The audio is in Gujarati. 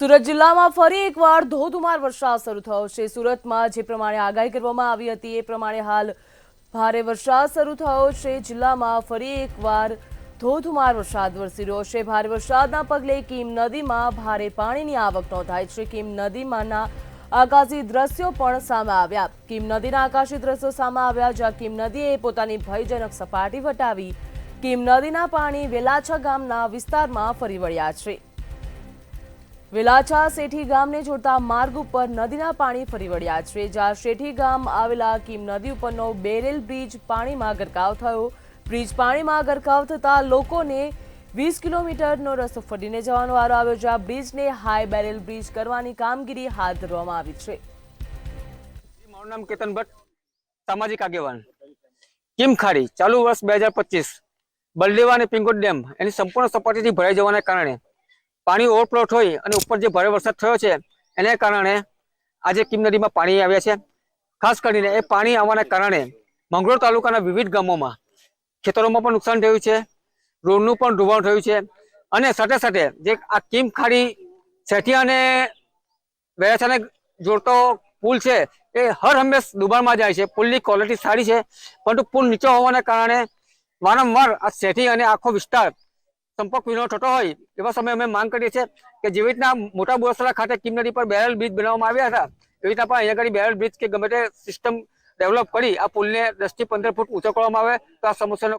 સુરત જિલ્લામાં ફરી એકવાર ધોધમાર વરસાદ શરૂ થયો છે। સુરતમાં જે પ્રમાણે આગાહી કરવામાં આવી હતી એ પ્રમાણે હાલ ભારે વરસાદ શરૂ થયો છે। જિલ્લામાં ફરી એકવાર ધોધમાર વરસાદ વરસી રહ્યો છે। ભારે વરસાદના પગલે કીમ નદીમાં ભારે પાણીની આવક નોંધાઈ છે। કીમ નદીમાંના આકાશી દ્રશ્યો પણ સામે આવ્યા। કીમ નદીના આકાશી દ્રશ્યો સામે આવ્યા, જ્યાં કીમ નદીએ પોતાની ભયજનક સપાટી વટાવી કીમ નદીના પાણી વેલાછા ગામના વિસ્તારમાં ફરી વળ્યા છે। વેલાછા શેઠી ગામને જોડતા માર્ગ ઉપર નદીના પાણી ફરી વળ્યા છે, જ્યાં શેઠી ગામ આવેલા કીમ નદી ઉપરનો બેરેલ બ્રિજ પાણીમાં ગરકાવ થયો। બ્રિજ પાણીમાં ગરકાવ થતા લોકોને 20 કિલોમીટરનો રસ્તો ફરીને જવાનો વારો આવ્યો, જ્યાં બ્રિજને હાઈ બેરેલ બ્રિજ કરવાની કામગીરી હાથ ધરવામાં આવી છે। મારું નામ કેતન ભટ્ટ, સામાજિક આગેવાન। કીમ ખાડી ચાલુ વર્ષ 2025 બલદેવા અને પિંગોટ ડેમ એની સંપૂર્ણ સપાટીથી ભરાઈ જવાને કારણે પાણી ઓવરફ્લો થઈ અને ઉપર જે ભારે વરસાદ થયો છે એને કારણે આજે કીમ નદીમાં પાણી આવ્યા છે। ખાસ કરીને એ પાણી આવવાના કારણે મંગળોર તાલુકાના વિવિધ ગામોમાં ખેતરોમાં પણ નુકસાન થયું છે, રોડનું પણ ધોવાણ થયું છે અને સાથે સાથે જે આ કીમ ખાડી શેઠી અને વેરાછાને જોડતો પુલ છે એ હર હંમેશ દુબાણમાં જાય છે। પુલની ક્વોલિટી સારી છે, પરંતુ પુલ નીચો હોવાના કારણે વારંવાર આ શેઠી અને આખો વિસ્તાર સંપર્ક વિનો થતો હોય એવા સમયે અમે માંગ કરીએ છીએ કે જેવી રીતના મોટા બોરસરા ખાતે કીમ નદી પર બેરલ બ્રિજ બનાવવામાં આવ્યા હતા, એવી રીતના પણ અહીંયા આગળ બેરલ બ્રિજ કે ગમે તે સિસ્ટમ ડેવલપ કરી આ પુલને 10 થી 15 ફૂટ ઊંચો કરવામાં આવે તો આ સમસ્યાનો